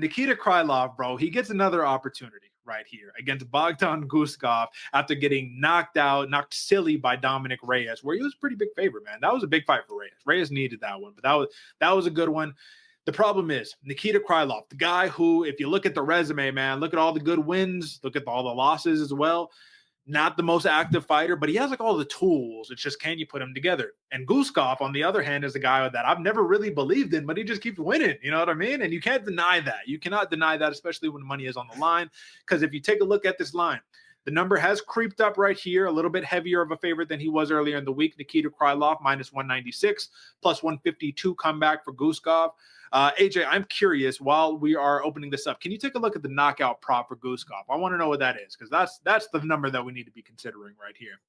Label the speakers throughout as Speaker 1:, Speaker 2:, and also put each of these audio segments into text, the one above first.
Speaker 1: Nikita Krylov, bro, he gets another opportunity right here against Bogdan Guskov after getting knocked silly by Dominic Reyes, where he was a pretty big favorite, man. That was a big fight for Reyes. Reyes needed that one, but that was a good one. The problem is Nikita Krylov, the guy who, if you look at the resume, man, look at all the good wins, look at all the losses as well. Not the most active fighter, but he has like all the tools. It's just, can you put them together? And Guskov, on the other hand, is a guy that I've never really believed in, but he just keeps winning. You know what I mean? And you can't deny that. You cannot deny that, especially when money is on the line. Because if you take a look at this line, the number has creeped up right here, a little bit heavier of a favorite than he was earlier in the week. Nikita Krylov minus 196, plus 152 comeback for Guskov. AJ, I'm curious, while we are opening this up, can you take a look at the knockout prop for Guskov? I want to know what that is, because that's the number that we need to be considering right here.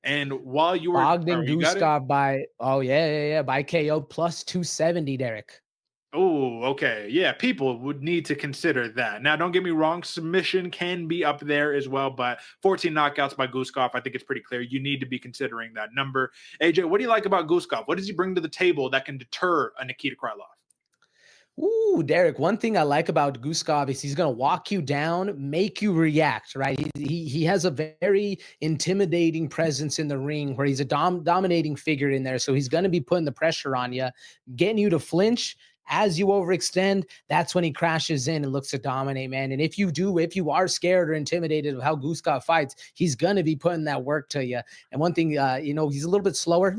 Speaker 1: And while you were
Speaker 2: Bogdan Guskov by by KO plus 270, Derek.
Speaker 1: Oh, okay. Yeah, people would need to consider that. Now, don't get me wrong, submission can be up there as well, but 14 knockouts by Guskov, I think it's pretty clear. You need to be considering that number. AJ, what do you like about Guskov? What does he bring to the table that can deter a Nikita Krylov?
Speaker 2: Ooh, Derek, one thing I like about Guskov is he's going to walk you down, make you react, right? He has a very intimidating presence in the ring where he's a dominating figure in there. So he's going to be putting the pressure on you, getting you to flinch. As you overextend, that's when he crashes in and looks to dominate, man. And if you are scared or intimidated of how Guskov fights, he's going to be putting that work to you. And one thing, he's a little bit slower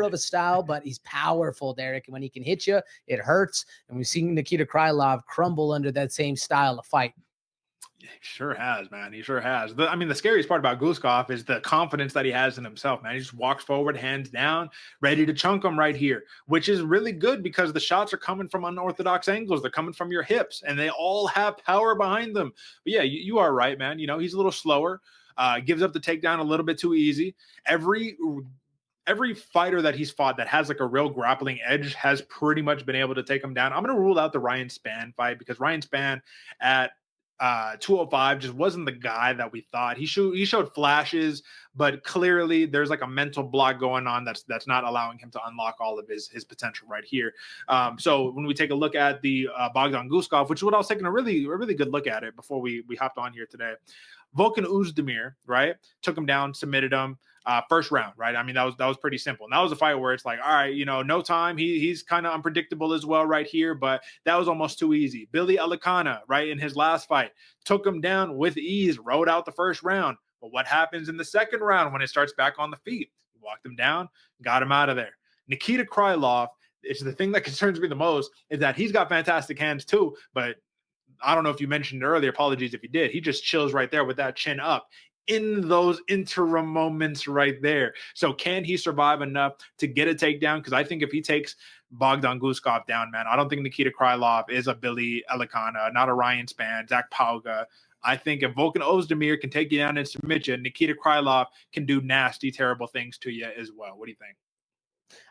Speaker 2: of a style, but he's powerful, Derek. And when he can hit you, it hurts. And we've seen Nikita Krylov crumble under that same style of fight.
Speaker 1: He sure has, man. He sure has. The scariest part about Guskov is the confidence that he has in himself, man. He just walks forward, hands down, ready to chunk him right here, which is really good because the shots are coming from unorthodox angles. They're coming from your hips, and they all have power behind them. But yeah, you are right, man. He's a little slower, gives up the takedown a little bit too easy. Every fighter that he's fought that has like a real grappling edge has pretty much been able to take him down. I'm going to rule out the Ryan Spann fight because Ryan Spann at 205 just wasn't the guy that we thought. He showed flashes, but clearly there's like a mental block going on that's not allowing him to unlock all of his potential right here. So when we take a look at the Bogdan Guskov, which is what I was taking a really good look at it before we hopped on here today. Volkan Oezdemir, right, took him down, submitted him. First round, right? I mean, that was pretty simple. And that was a fight where it's like, all right, no time. He's kind of unpredictable as well right here, but that was almost too easy. Billy Elikana, right, in his last fight, took him down with ease, rode out the first round. But what happens in the second round when it starts back on the feet? He walked him down, got him out of there. Nikita Krylov, it's the thing that concerns me the most, is that he's got fantastic hands too, but I don't know if you mentioned earlier, apologies if you did. He just chills right there with that chin up in those interim moments right there. So can he survive enough to get a takedown? Because I think if he takes Bogdan Guskov down, man, I don't think Nikita Krylov is a Billy Elikana, not a Ryan Spann, Zach Pauga. I think if Volkan Oezdemir can take you down and submit you, Nikita Krylov can do nasty, terrible things to you as well. What do you think?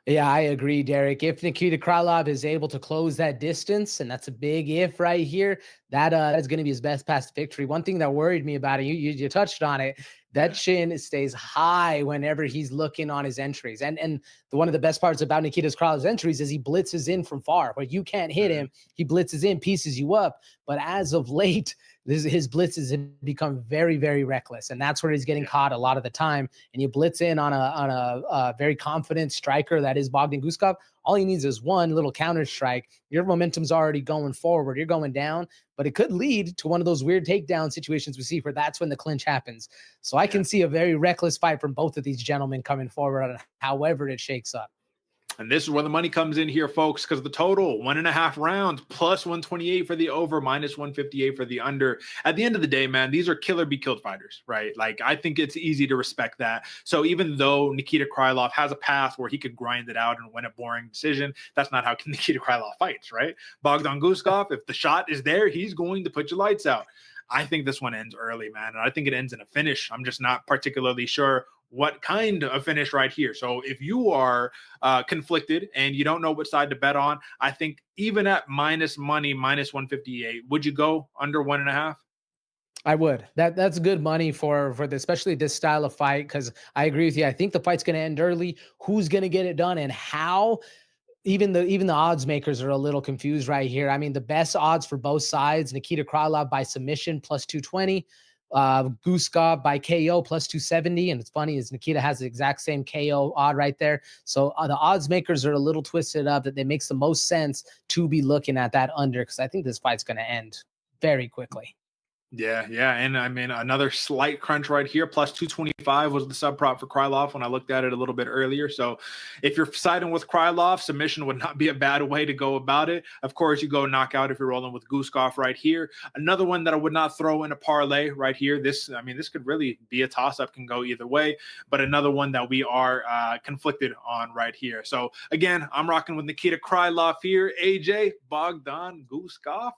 Speaker 2: Yeah, I agree, Derek. If Nikita Krylov is able to close that distance, and that's a big if right here, that's going to be his best path to victory. One thing that worried me about it, you touched on it, that chin stays high whenever he's looking on his entries. And one of the best parts about Nikita Krylov's entries is he blitzes in from far. Where you can't hit him, he blitzes in, pieces you up. But as of late, his blitzes have become very, very reckless, and that's where he's getting caught a lot of the time. And you blitz in on a very confident striker that is Bogdan Guskov. All he needs is one little counter strike. Your momentum's already going forward. You're going down, but it could lead to one of those weird takedown situations we see where that's when the clinch happens. So I can see a very reckless fight from both of these gentlemen coming forward on however it shakes up.
Speaker 1: And this is where the money comes in here, folks, because the total 1.5 rounds plus 128 for the over, minus 158 for the under. At the end of the day, man, these are killer be killed fighters, right? Like, I think it's easy to respect that. So even though Nikita Krylov has a path where he could grind it out and win a boring decision, that's not how Nikita Krylov fights, right? Bogdan Guskov, if the shot is there, he's going to put your lights out. I think this one ends early, man. And I think it ends in a finish. I'm just not particularly sure what kind of finish right here. So if you are conflicted and you don't know what side to bet on, I think even at minus money, minus 158, would you go under 1.5?
Speaker 2: I would. That's good money for especially this style of fight, because I agree with you. I think the fight's going to end early. Who's going to get it done and how? even the odds makers are a little confused right here. I mean, the best odds for both sides: Nikita Krylov by submission plus 220, Guskov by KO plus 270. And it's funny is Nikita has the exact same KO odd right there. So the odds makers are a little twisted up that it makes the most sense to be looking at that under, because I think this fight's going to end very quickly.
Speaker 1: Yeah, yeah. And I mean, another slight crunch right here, plus 225 was the sub prop for Krylov when I looked at it a little bit earlier. So if you're siding with Krylov, submission would not be a bad way to go about it. Of course, you go knockout if you're rolling with Guskov right here. Another one that I would not throw in a parlay right here. I mean, this could really be a toss up, can go either way, but another one that we are conflicted on right here. So again, I'm rocking with Nikita Krylov here. AJ, Bogdan, Guskov.